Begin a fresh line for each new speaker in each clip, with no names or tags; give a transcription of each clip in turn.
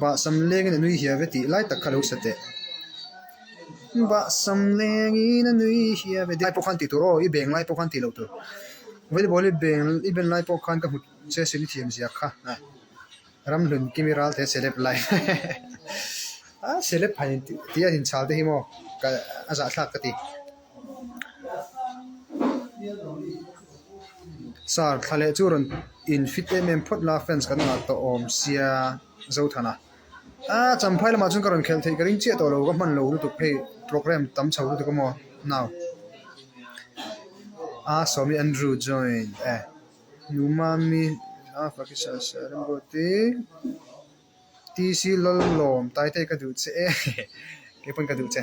ba sam leng in nui hia veti lai tak khalo sate ba sam leng in nui hia veti lai pokhan ti turo I beng lai pokhan ti lo tu veli boli beng I ben lai pokhan ka hut che sini thiam zia kha ram lun kimiral the selep lai a selep phain ti a hin chal te hi mo ka aza thak ka ti sar thale churon in fit phot la fence kan na to om sia zo thana a champhai lama chung karon khel thei karing che to lo ga man lo tu phei program tam chho tu ko mo now a somi Andrew join numami a fakisa saram goti C.Lalmuansangi Taitea ka du che ke pun ka du che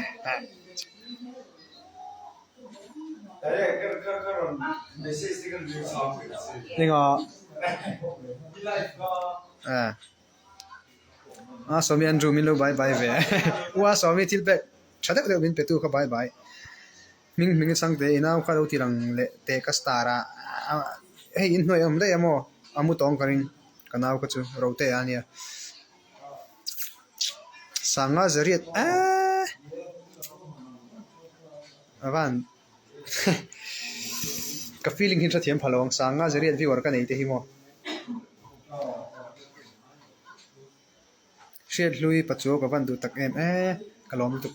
ninga somi Andrew min lo bye bye ve wa somi til back thada de min petu ka bye bye ming sang te ina kha ro tirang le te ka stara hey in noi am dai amo amu tong karing kanaw ka chu ro te ania sanga zariat avan ka feeling hin tha thiam phalong sanga zariat vi war ka nei te hi mo shed lui pacho ka van du tak em kalom tu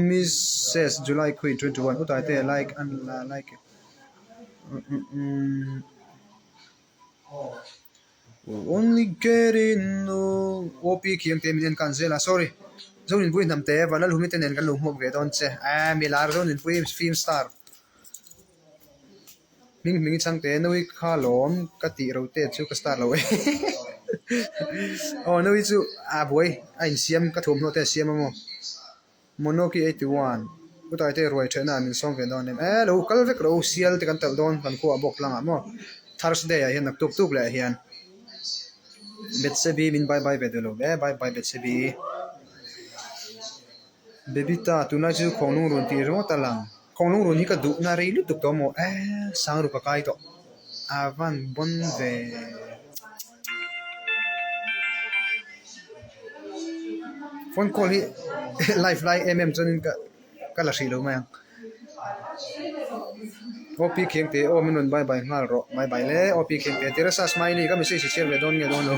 Mrs. July Queen 21 utai te like and like only getting no OP kiang te min kan zela sorry zonin buin nam te vanal humiten en kan lu mok ve don che milar zonin buin film star ming chang te noi kha lom ka ti ro te chu ka star lo oh noi chu boy ain siam ka thum no te siam mo monoki 81 utai te roi thena min song ve don em lo kal vek ro sial te kan tel don kan ko abok langa mo Thursday a hian nak tuk tuk le hian betsebi min bye bye bedelo bye bye betsebi bebita tunai chu khonung ron ti ro talang khonung ron hi ka du na rei lu tuk to mo sang ru ka kai to avan bon ve phone call hi live line chonin ka la shilo ma OP kheng te o minun bye bye ngal ro bye bye le OP kheng te terasa smiley ka message share ve don nge don lo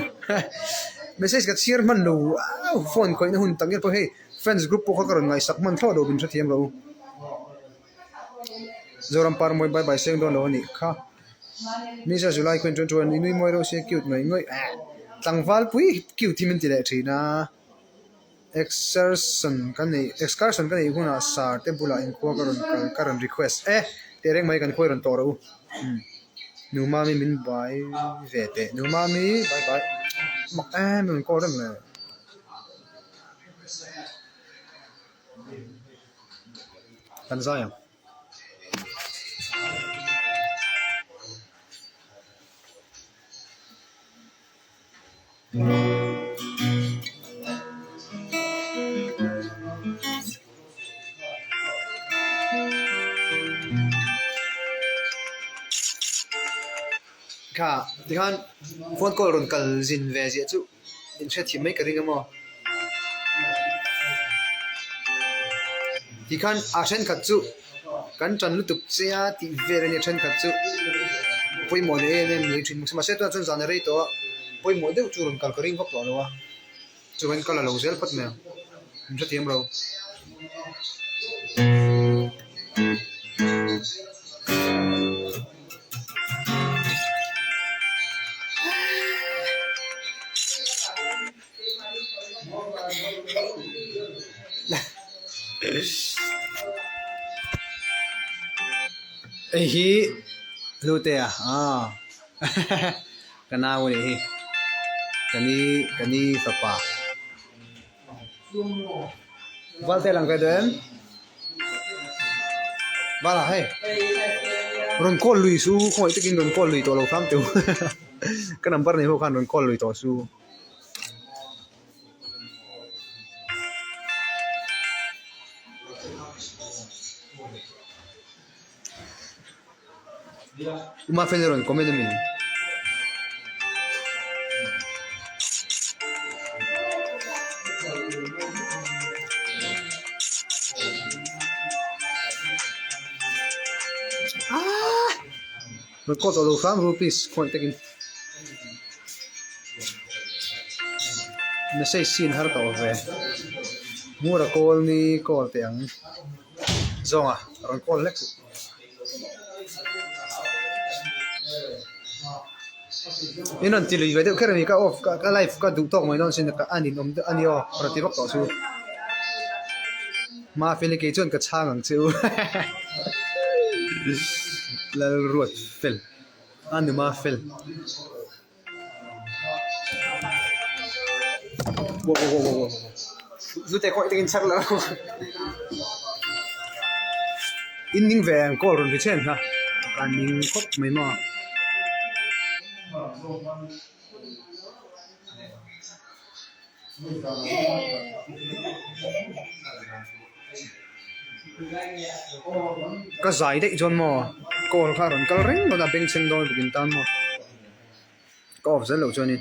message ka share man lo phone ko ina hun tangel po hey friends group po ka karon ngai sak man tho do bin thathiam lo zoram par moi bye bye seng don lo ni kha Mrs. July Queen 21 inui moi ro se cute ngai ngai tangwal pui cute thimin ti le thina excursion kan nei huna sar te bula in ko karon request tereng mai kan khoiron to ro numami min bai vete numami bye bye mak min ko ram le kan sayang ka dihan phone call ron kal zin ve zia chu in chat hi mai ka ringa mo ti khan a then khat chu kan chan lu tuk chia ti ve re ne then khat chu poi mo le ne ni thin ma se to chan zan re to poi mo de chu ron kal ka ring vak to lo wa chu wen kala lo zel pat me in chat hiam ro hi lute kana wo hi kani papa valte lang ka den bala hai ron call lui su khoi takin ron call lui to lo tham tu ka number nei ho khan ron call lui to su Mafeli ron comment mi nó có tàu farm rupees point takin nó say xin har tàu về mua ra call ni call tiếng zong à ron call lex in on tili ve de kher ka off ka live ka du tok mai non sin ka anin ani o prati bak to su ma fele ke chon ka chang ang chu lal ruat fel anu ma fel wo zu te ko tin chak la in ning ve ko ron vi chen ha kan ning khop mai ma cái giải đấy John mò call khai rồi cái ring nó là bên sinh đôi begin tan mò có option lâu cho nên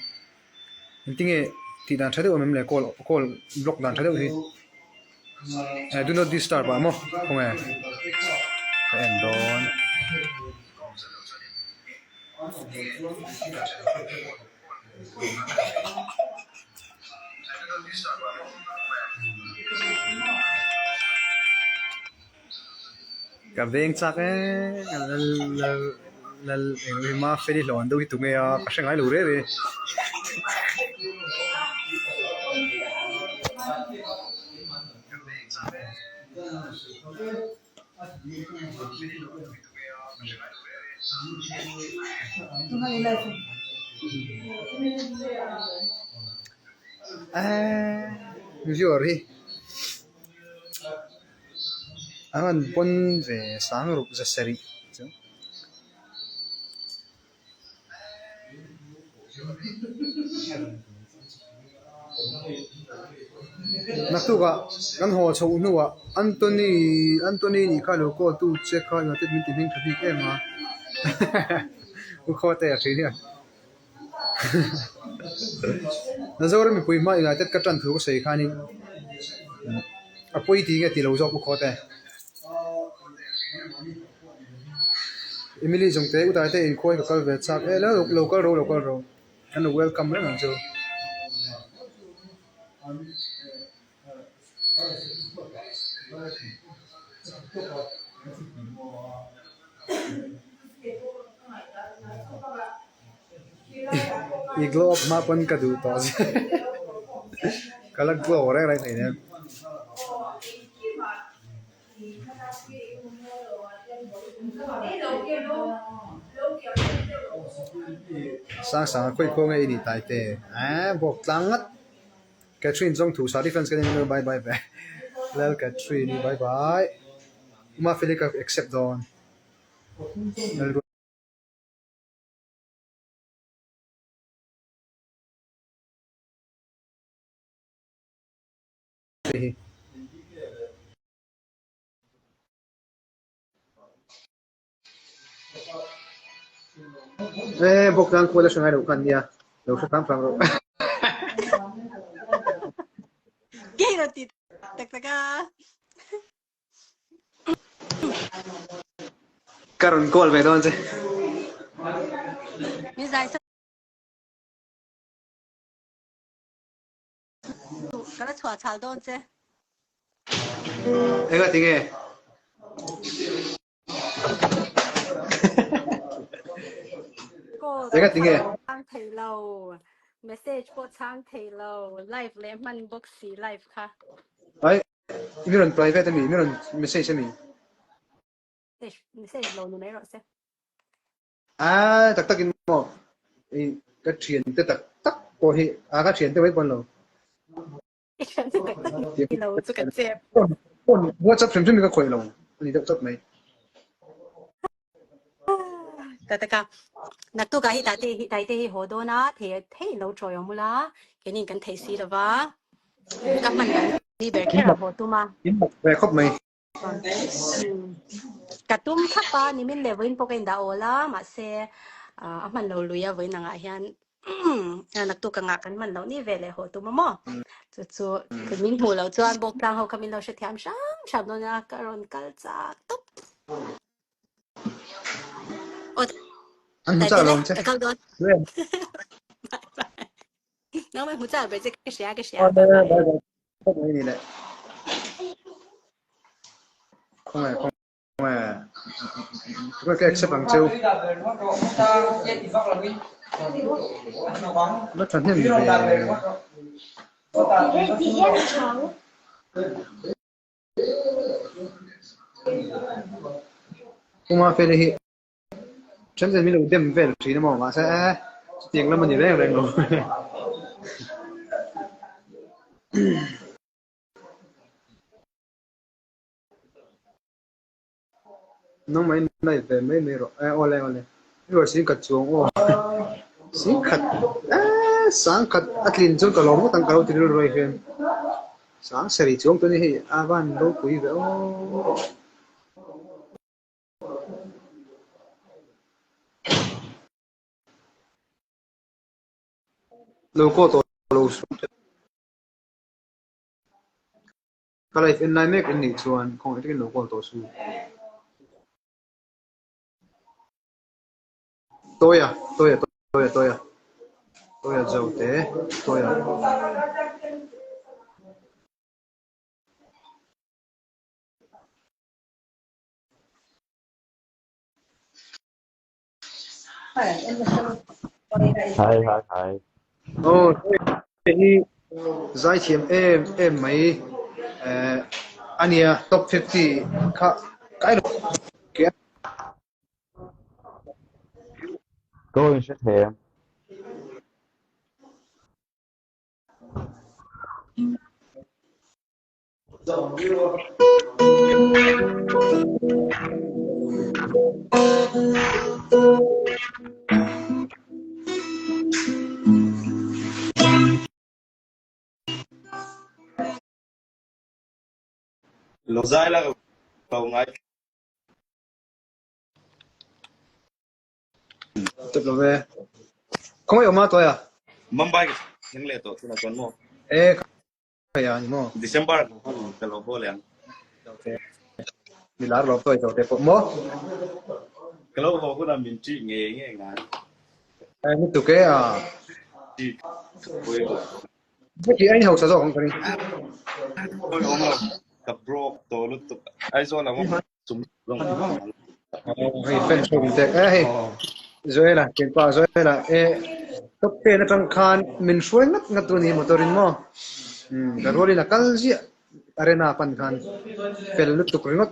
tiếng thì đàn thay đổi mình lại call block đàn thay đổi thì do not disturb mà mò không à end on cái bên chắc ấy là mà phải đi làm đâu thì tụi nghe cái sinh ai lười đấy rồi anh bún về sáng rồi rất seri nãy tu cả anh họ chồng nữa Anthony ni khai lô cô tu check khai mà tết mình tìm hình thằng em mà cũng khó tệ thế nhỉ nó rồi mình quay mai là tết cắt trần thứ có sấy khai ni à quay thì cái tỷ lệ cho cũng khó tệ Emily dùng thế của ta thế in khôi cái về chắc ấy là local rồi anh welcome đấy mà chứ iglo ma pon ka du to kalak glo ra này nè sang khôi khô ngay đi Taitea bọc lăng ngắt Catherine trong thủ sa defense cái này bye bye bye lel Catherine bye bye Mafeli ka accept don bọc lăng khôi là sang ngày đầu kan dia đầu số tám phẳng rồi
Gay rồi thì taka
karon call về don chứ
mi zai sa kala chua chal don che
em gọi tiếng nghe
cô
em gọi tiếng nghe
sang thầy lâu message cô sang thầy lâu live le man box si live kha
ấy mi ron private mi ron message mi
message lâu nu nai ro se
tắc tắc in mo cái chuyện tắc tắc có hi cái chuyện tắc với con lo
chuyện tắc tắc lâu chu kan che
con WhatsApp xem mình có khỏe lòng anh đọc tốt mấy
taka nak tu ka hi ta te hi ho do na the lâu rồi ông mula cái này cần thấy si là va các mình đi bể kia là ho tu mà
về khóc mấy
กระตุ้มทับปะนี่มันเลวินพวกเองดาโอละมาเซมันเราลุยเอาไว้นังอาเฮียนนักตุกงากันมันเรานี่เวลหัวตุ้มมอจู่ๆคือมินหูเราจวนบอกกลางเขาคำมินเราเชื่อมช้ำโดนกระรอนกัลจ้าตุ๊บโอ้
อันจะลงใช่
เขาโดนน้องไม่หูจ่าไปจะก็เสีย
ได้ก็ไม่นี่แหละคงก็แค่สับปังเจ้าแล้วฉันเห็นกูมาเฟรนฉันจะมีลูกเต็มเฟรสีน้ำมันมาใช่เสียงแล้วมันอยู่แรงเลยน้องไม่เป็นไม่รออะไรนี่ว่าสิ่งขัดจวงโอ้สิ่งขัดสังขัดอัดลินจงกระโลมตั้งกระโลติรุรอยเห็นสังสริจวงตัวนี้ให้อาบ้านโลกุยแบบโอ้โลโก้ตัวโลสุดก็เลยเป็นนายเมฆเป็นหนึ่งส่วนของไอ้ที่เป็นโลโก้ตัวสูงtoya jaute toya
Hi.
oh hi zaiin em mai ania top 50 kha kai lo ke
Going shit here.
Lo zai là cầu ngay
tập lo ve không ai mà toya
Mumbai cái lệ tổ là con mo
cái ya ni mo
December cái lo bol yang
ni lar lo toy jaute po mo
cái lo ho cũng là mình chỉ nghe ngài
ni tu ke
chỉ quên
cái anh học sao không cái
ôi ông là cặp bro tổ lúc tụ ai do là mo súng long
hey fan show te rồi là kiện pa rồi là top ten trong khan mình suy ngắt tu ni motorin mo cái rồi là cái gì arena pan khan pel lúc tu kringot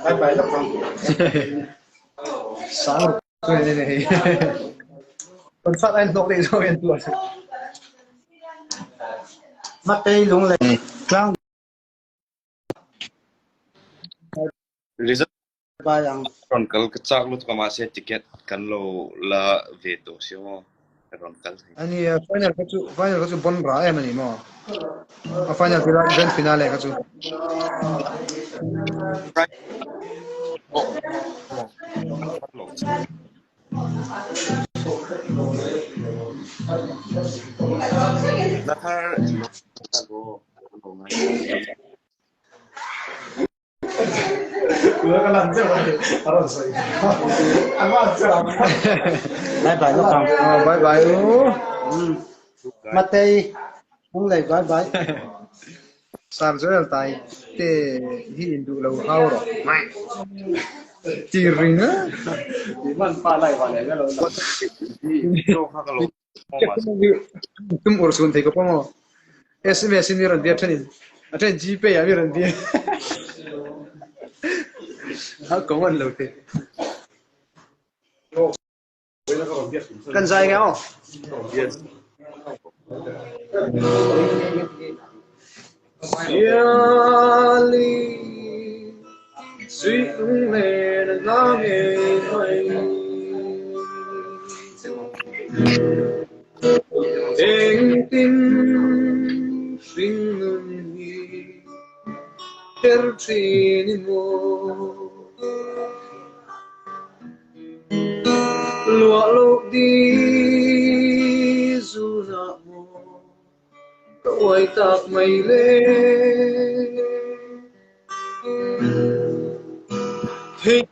bye lắm không sáng rồi này còn phát anh nộp đi rồi anh tuột
mắt đây luôn là clown
result
ba yang
ron kal kecak lu tuh masih tiket kan lo la veto sih mo ron kal
ani final kacu bon ra em ani mo final grand finale kacu
Nahar
Gua kan lancar harus saya.
bye bye lúc nào
Oh, bye bye lu.
mắt đây không lại bye bye
Sar joel tai te hi indu lo hau ro. Mai. Tiring á.
thì mình pha lại vào này cái rồi
Yo hakalo
Tum ursun thei ko pomo. SMS ni ran dia thanin. Athen GP ya mi ran dia. Ha ko wan lo te. Kan zai nghe không?
yes
Yali sweet man long way Eng tin sinh ngân hi Ter ber trini mo lụa lục đi dù na mo quay tạc mây lên thích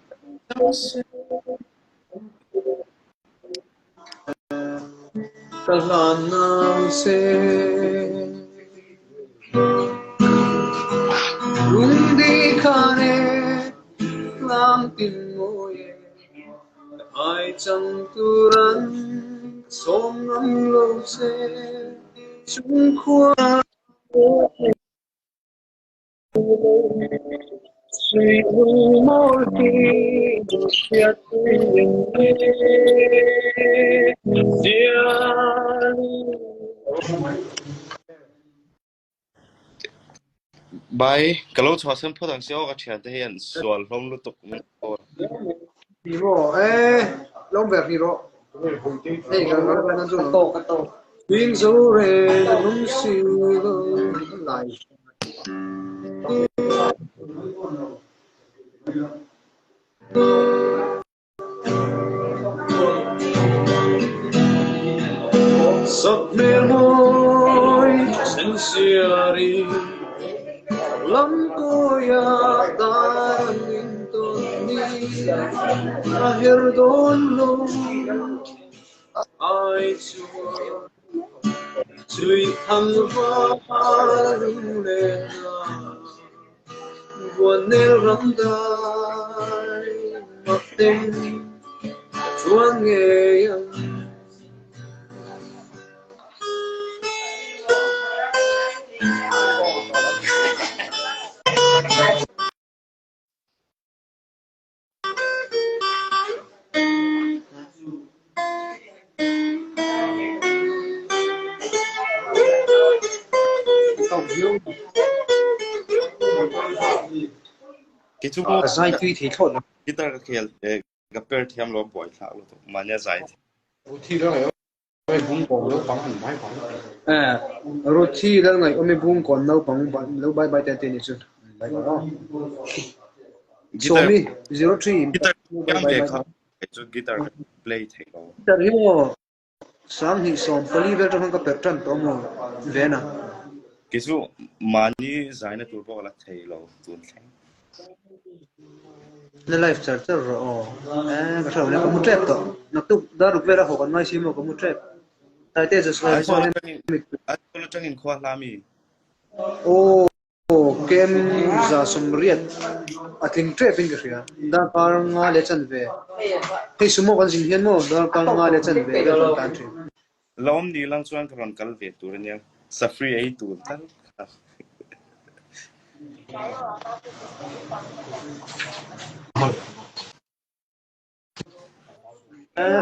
ta lan nam se lung đi khane lam tin môi ai chẳng turan som ngắm lâu se chúng khoa suy lu môi khi chia tình
bài kalau cho xem phốt thằng xíu cái chuyện thế hiện xuân phong lúc tục mình thôi
đi bộ lông vẹt đi bộ đây cái nó dùng cắt tổ phim dấu rề nung siêu lại sắp mê môi xanh xiari lắm cô ya darang intoni akhir dulu ai chua chui thăm varung lena buồn nêu rắm đai mặc tên chuan nghề
cái chú cô
zai tuy thì thôi
guitar cái kia gặp per thiam lo boy thảo lo mà nhà zai
thì đó này bung còn lâu bằng mai bằng rồi thì đó này ôm bung còn lâu bằng lâu bye bye tên này chứ bye đó Xiaomi 03
guitar yang về không cái chú guitar play thế lo
guitar hiyo sang hi som pali vel trong cái pattern to mo vena
cái chú mani zai na tur bo la thế lo tuần thế
na life charger ro cái sao này có một trap to nó tụ đã được về ra hồ còn mai sim có một trap Taitea just
ai
like
cho nó chẳng in khoa làm gì
kem za sumriat atling trap in gria da par nga le chan ve he sumo kan jing hian mo da par nga le chan ve da tan tri
lom ni lang chuan karon kal ve tur nia safri ai tur tan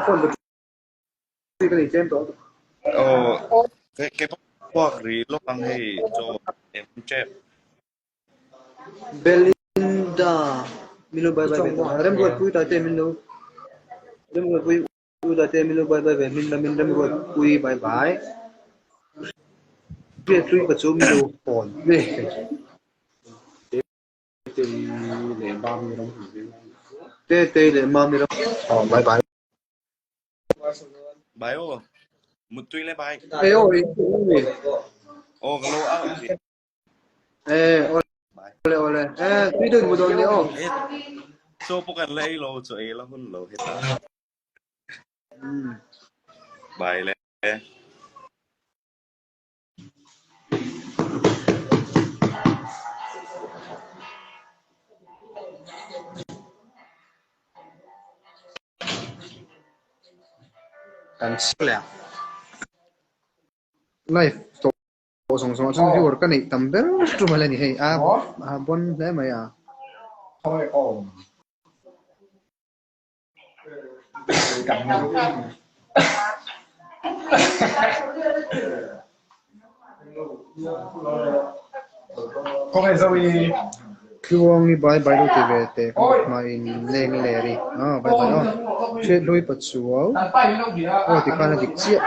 phone được cái này kem to
cái khoa ri lo ang hay cho em chép
Belinda milo bye bye rem go pui ta te milo rem go pui ta te milo bye bye min rem go pui bye bye pe trui pa chu milo phone ne te le ma mi bye bye
bài ô một tuy lấy bài
ai ơi
ô cái lô áo gì
ole ole tuy đừng một đồn đi ô
số bốc ăn lấy lô cho ấy là hơn lô hết ta bài lấy
kan sila life to song song chung viewer kan nei tam ber tu mala ni hei bon le mai
có ngày rồi
Kluang ni bye bye lo te ve te ma in leng leri bye bye che loi patsuo ti kana dik chia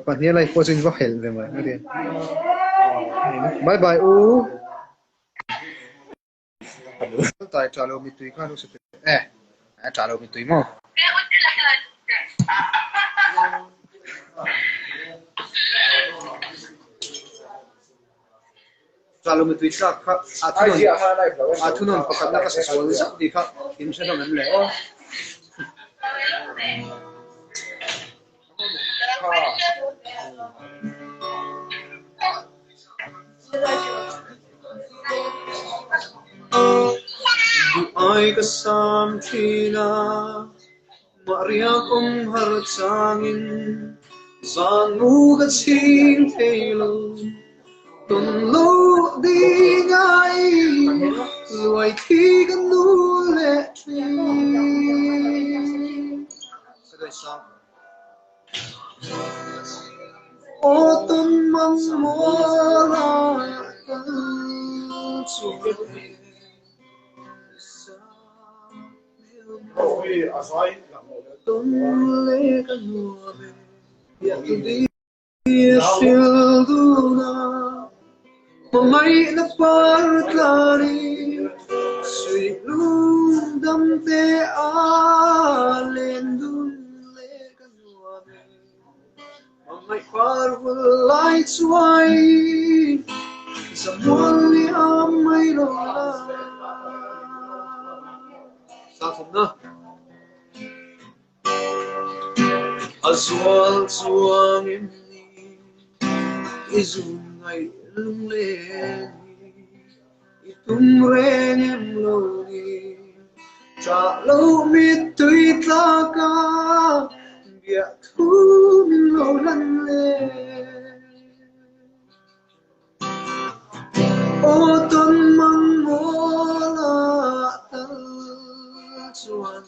pahnia lai po sin va hel ve mai bye bye tại trả lời mình tùy khá lúc sẽ trả lời mình tùy mà trả lời mình tùy khác thu non phát cái cái số rất đi khác in sẽ làm lẽ ai ka sam thina Maria kong hartsangin zanu ka sing thelo ton lo di ngai luai thi ka nu le o ton mang mo la Don't let go of it. Yet to be still do not. Mamay na parklari, sweet room damte alen dun let go of it. Mamay parwal lights white, sa mwali amay lola. Stop na. Aswal suang imni izungay lungleni itumren emloni chalo mitui tlaka bia thum lo lanle oton mang mola tal suan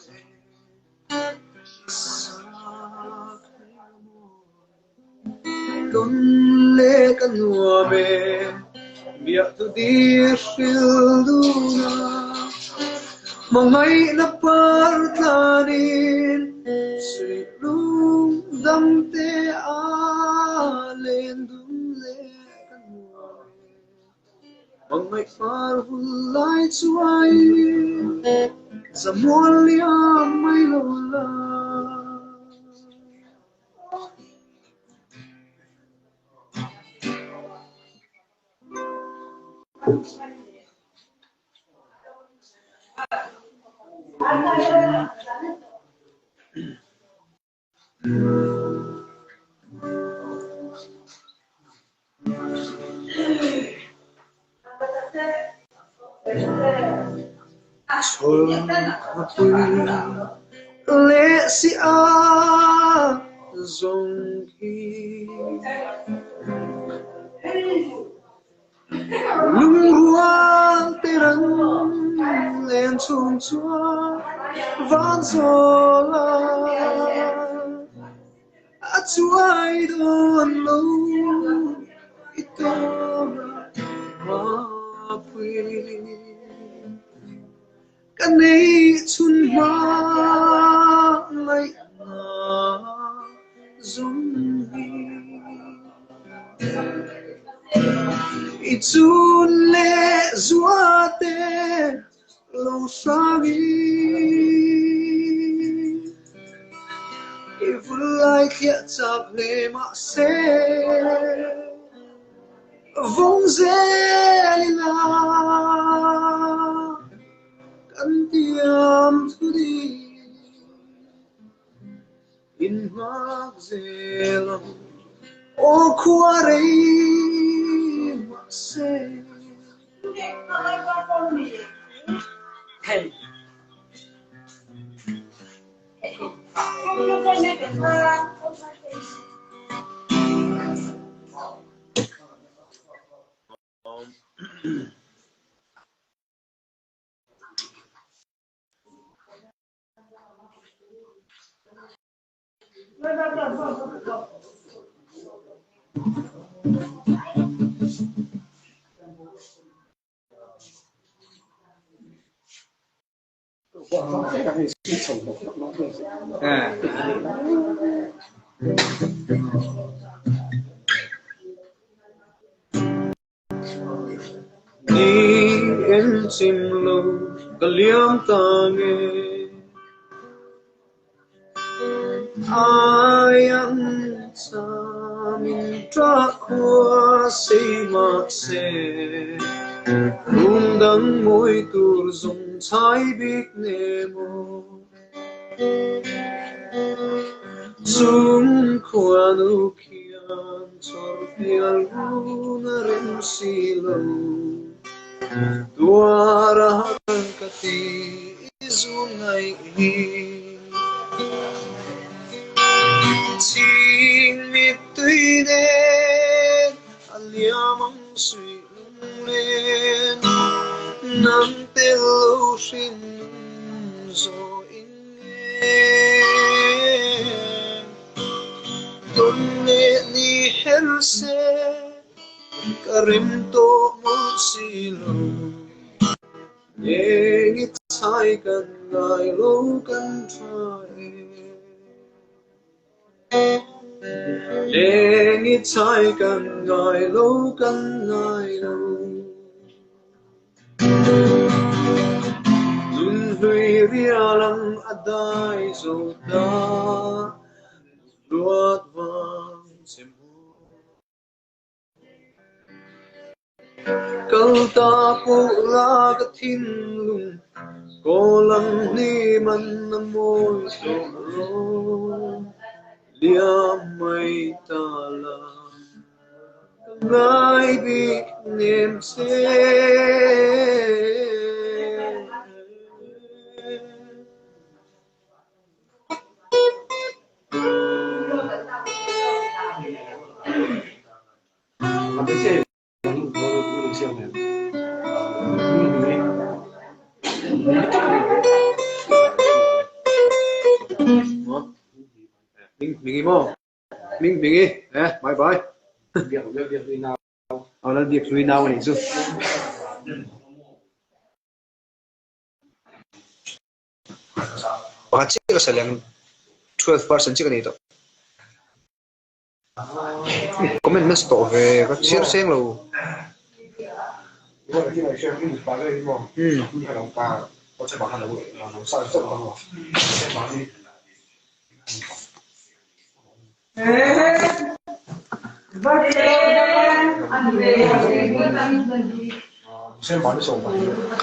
Don't let go of it. Biar tu dir filduna, mamay na partlanin, silung damte alen don't let go of it. Mamay powerful lights white, sa mwaliang may lola. Lệ si a dòng khi lung ruang terang lên chung chua van zola a chuai don lo ito ma pui cái này chun ma lại na giống chun lệ zua te Lalsangi if like yet up le ma se vong zelina Kantiam tudi in magzelam o kuarei makse hey ni em
chim lo ka liam ta nge ai ăn sa min tra khua se ma se dang môi tur dùng chai big nemo Zoom kuanu kian sortial guna rin silo Duara hatang kati izunay Ting mitoy den Alyamang suy lung len Nang telo shin zo Donne ni herse karim to musilo Yengit sai kan ngai lo kan trai Yengit sai kan ngai lo kan ngai lo Lun hui rialang adai zo da Luat vang semu Kal ta pu la ka thin lung Ko lang ni man na môi so ro Liam mai ta la Ngai bi nem se Mingi mo Mingi bye bye việc gì nào là việc gì nào này chứ
Baka chika sa lang 12% chika nito. Comment mas to ve ka share seng lo.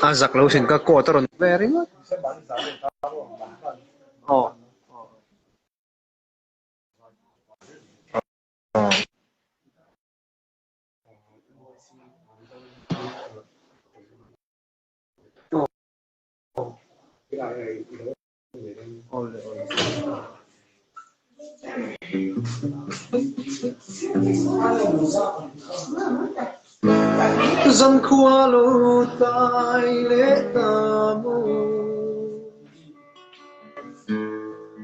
Azak lo sin ka ko taron very good. Oh.
Dân khua lô tai lễ ta mô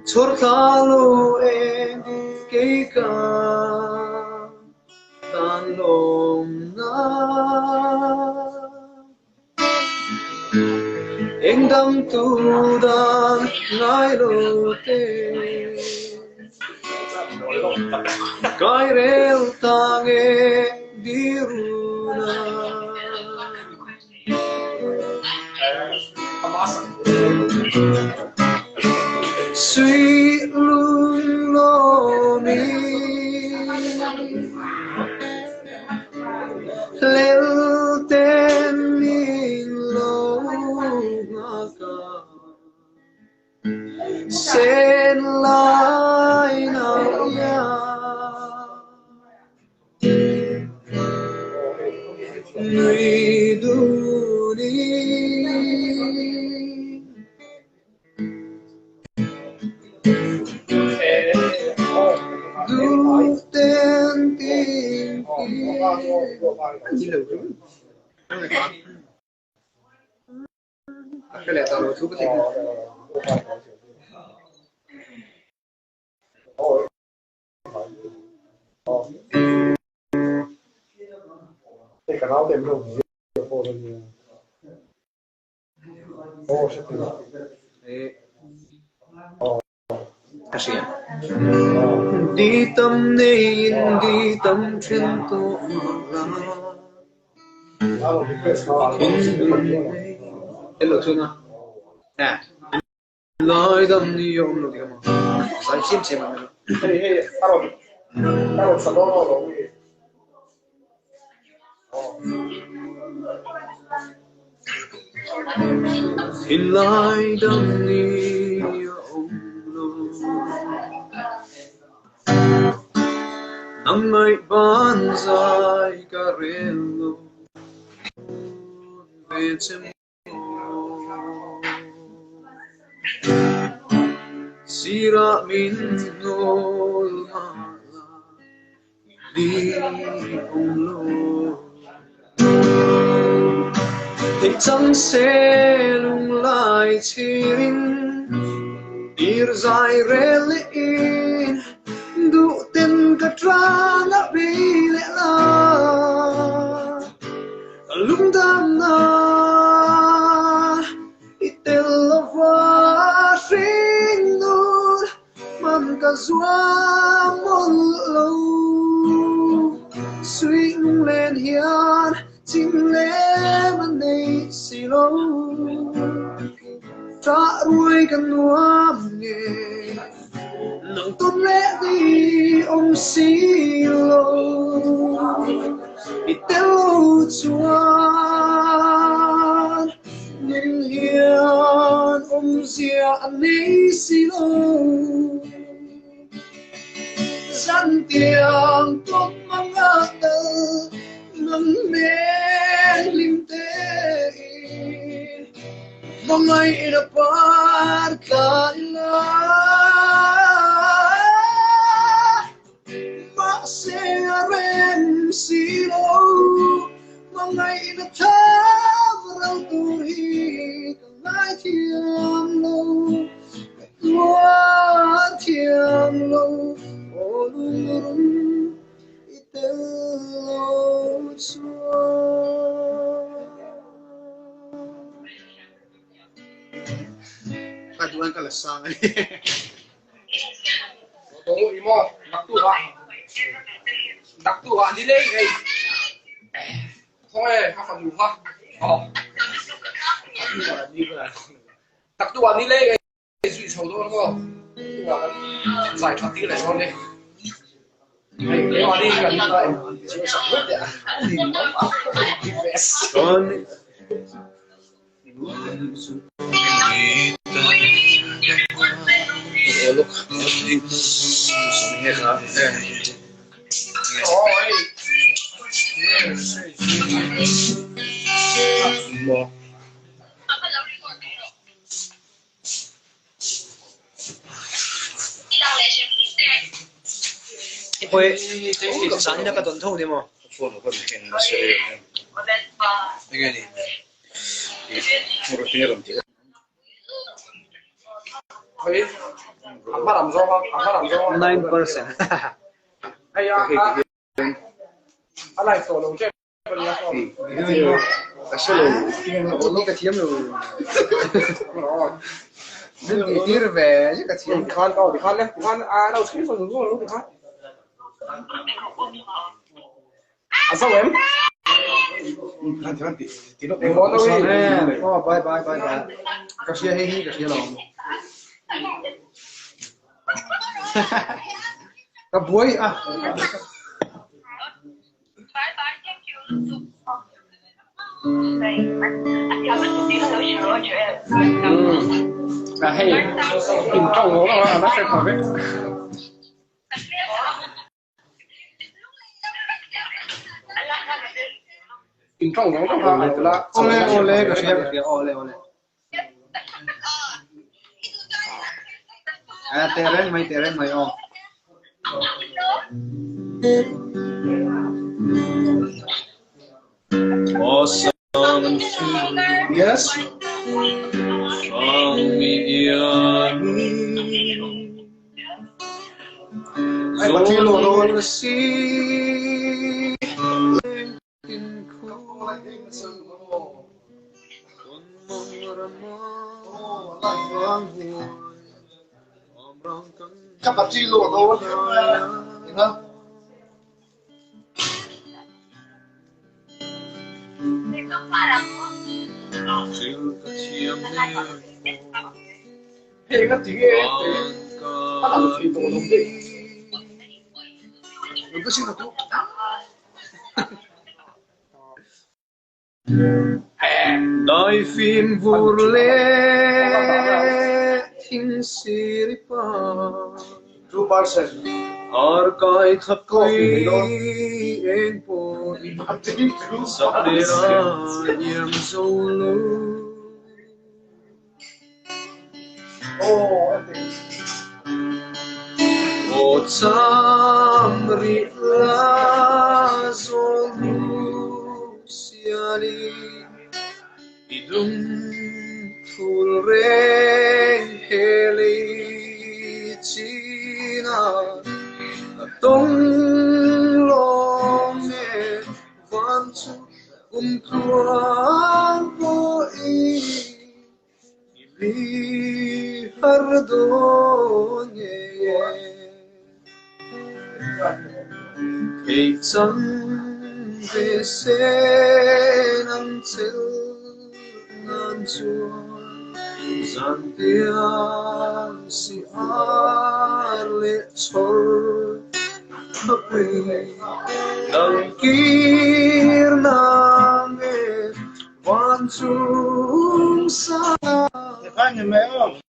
Chor tha lô em kê ca Tan lom na Em đam tu đan ngai lô tê Kai rel ta nghe diruna Suy lung lo mi Lel ten min lo ngaka Sen lai na ya Nui du ten tin
Cái lẽ tao chú có thể
cái canal tem luôn
kasi
Đi tâm nên đi tâm trên tổ
Claro,
Em được xuân à? Nè. Lời đâm đi ông được không? Giải xem mà.
Hey, 따로 써도
In lời đâm đi ông nang may banzai carello invece sira minul mala di umlo thì chẳng sẽ lung lại chirin ir dài relin du tên cả trana bị lẽ la lung đam na itella va sinh nur man cả zua mol lâu suy nung lên hiền chính lẽ man đây xì lâu trả ruồi cần nuông nghề nắng tốt lẽ đi ông xì lâu ít lâu chuan nhìn hiền ông dìa anh ấy xì lâu gian tiếng tốt mang ngát tơ nắng men lim tê mong ai đã par kala ma se ren silo mong ai đã thắp rau tu hi mai thiam lâu qua thiam lâu ô lung ite lâu Kaduan ka lasang.
Tunggu imo, đặc tu ha đi lên cái, thôi ha phần đủ ha, đặc tu ha đi lên cái suy sầu thôi đúng không? Giải thoát tí lại con đi. Cái họ đi gần lại, suy sầu hết đấy à?
Con oh look, Poi sannya ka don thong demo. Phone ko ken na se. Again. Muro tiram ti.
Oi, apa làm sao không? Apa làm sao không?
9%.
Hay à? Anh này sổ lồng chết.
Một lúc cái chiếm rồi nên thì đi về chứ cái chiếm
Khoan đâu thì khoan đấy, khoan à đâu xí phần đúng lúc thì khoan. À sao em?
thì nó cũng có đâu đi bye bye bye bye cái xe hay cái xe lòng cái buổi à
Là hay tìm trong nó là nó sẽ khỏi biết. Tìm trong nó là là
ole cái xe ole à tereng mày
Awesome.
yes ai bắt chilo rồi các bạn chilo rồi không
Hey, cái tiếng ấy, ta làm gì đồ đúng đi. Đừng có xin được không?
Dai phim vur le thing siripa arkai thakoi en po sapera yam solo o samri la solu siali idum tulreng heli china tong long ne vanchu tuan po li hardo ye kei chang ve se nam chel nan chuan zan tiam si ale chor hape dang kir nang e wan chung sa
Anh mẹ ơi.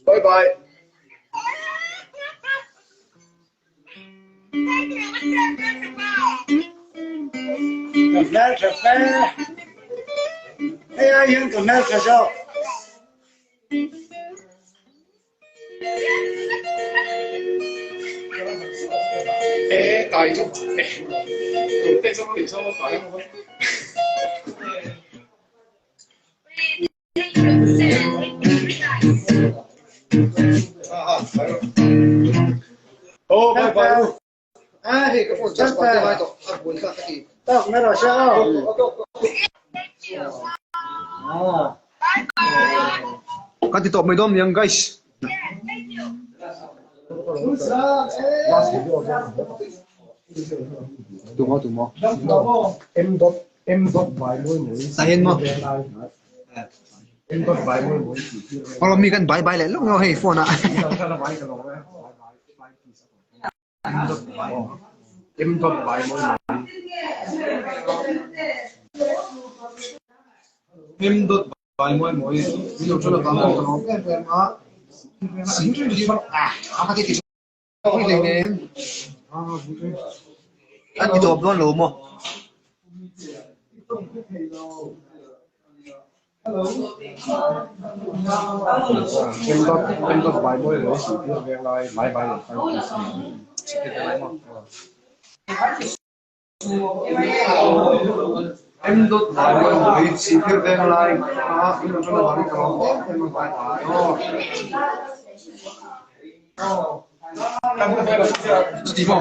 Bye bye.
Cà phê. Hey, ai yên cà phê cà sao?
Ê, tại sao? Ê, tại sao tại sao tại sao?
Oh, bye bye. Ah, hey, kapon just pa tayo ito. Abun ka kaki.
Tao meron siya.
Kanti to may dom yang guys. Tumo. Sahin mo. Kalau mi kan bye le, lo ngo hey phone ah.
em đốt bài mỗi em đốt bài mỗi ví dụ cho là tao nó
Xin đi à, apa tadi? Ini deh. Kan kita obrolan lo mo.
em đốt bài mỗi để sự việc về lại bài bài là phải em đốt bài mỗi sự việc về lại ví dụ cho là bài đó em bài đó
Steve.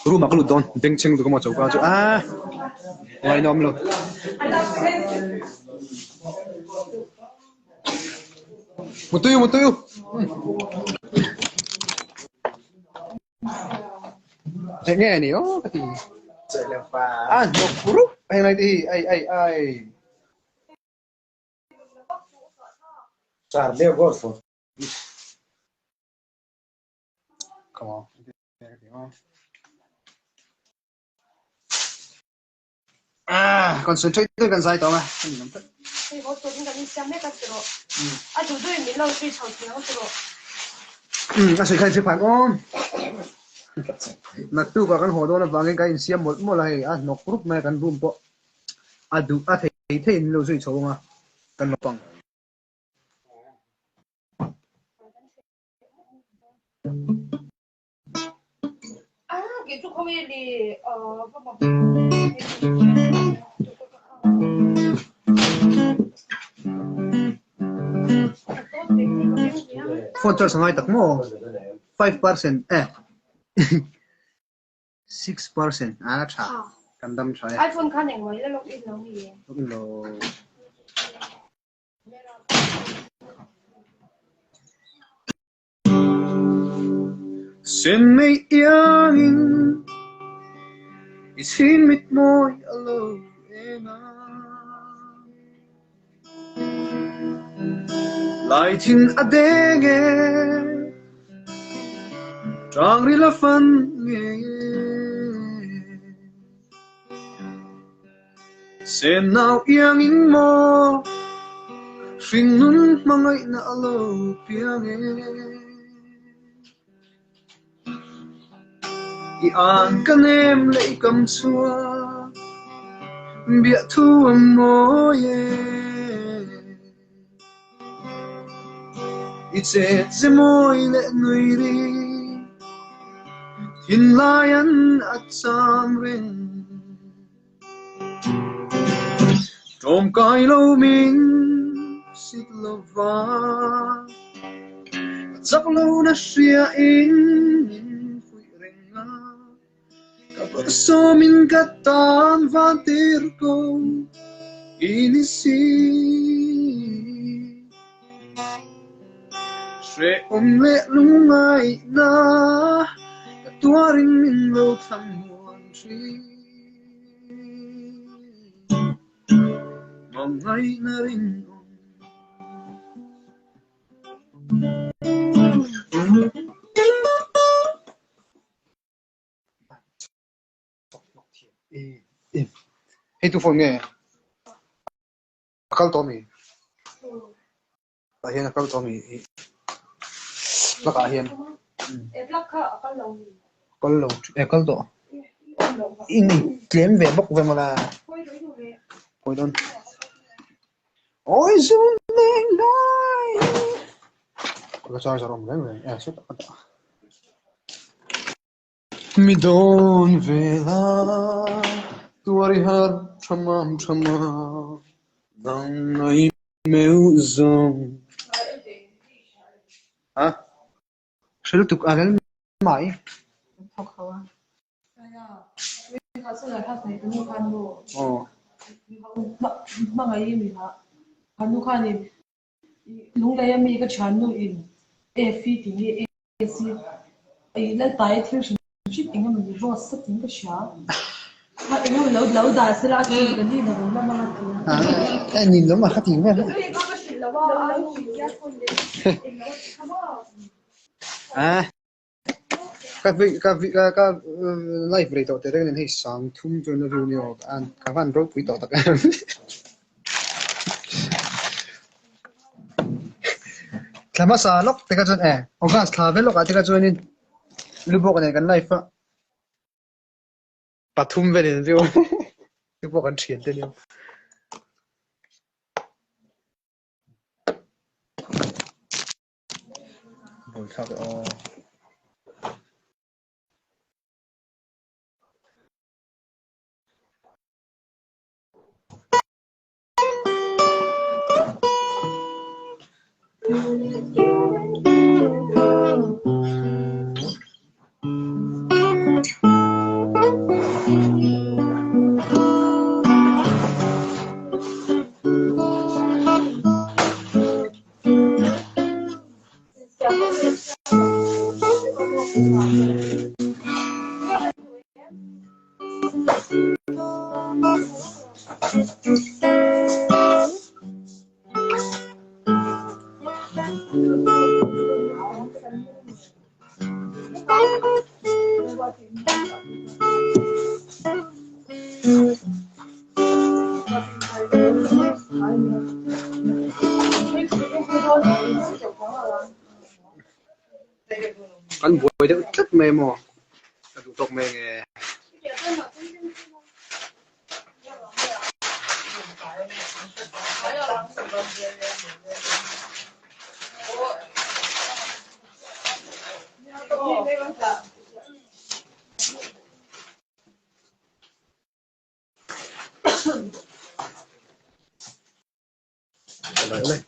Rumah kalau don, dengceng tu kamu coba tu ah, lain nom lo. Mutuyu. Nghe ni oh kati. Ah, no puru. Ay lagi ay.
Charlie Golfo.
Come on. Ah, concentrate kan sai to ma.
Thì có tụi mình xem mấy cái rồi. À tụi tôi mình lâu suy chầu tiếng rồi.
À suy khai phản ôm. Nát tu cả kan hồ đó là vàng cái insiam một lại à nó group mà kan room po. À du à thấy lâu suy chầu mà. Kan nó pang.
À cái chỗ không đi
Phone charge ngay tak mo 5% 6% cha kandam cha
iPhone kan yang mới log in nó gì
lo Xin mây yên xin mít môi alo em lại tin adege trang ri la fan nghe sen nào yên in mo phình nun mangai na alo piang i an kan em lấy cầm xua bịa thu âm môi i chết dễ môi lệ người đi hin lai an at sam ring trôm cài lâu mình xịt lâu va chắc lâu na xia in phui ring a kapag so min katan van tir ko inisi Sre lệ lung ai na tua ring min lo tham muan tri mong ai na ring hey tu phone nghe akal to mi hiền akal to mi lắc hiền akal lo akal to in claim về bốc về mà là hồi đơn ôi xuân lên đây có sao sao rồi đấy suốt mi don về la tuari har chamam chamam dang ai meu zong hả sẽ tục ăn mãi
lung đây mi cái chán nu in e phi thì ni e si e lên tay thiếu ship anh em mình vô sức tính cái sáng mà anh em lâu đã sẽ là cái gì nó cũng làm mà
cái nhìn nó mà khác tiếng mà các live rate đó thì cái này sang thum cho nó video anh các bạn rồi quý tộc các làm sao lóc thì cái chuyện ông các thà về lóc thì cái chuyện này lưu bộ cái này cái live á bắt thum về này rồi lưu bộ cái chuyện thế này rồi sao vậy anh vui được rất mê mò tụ tục mê nghe lại lên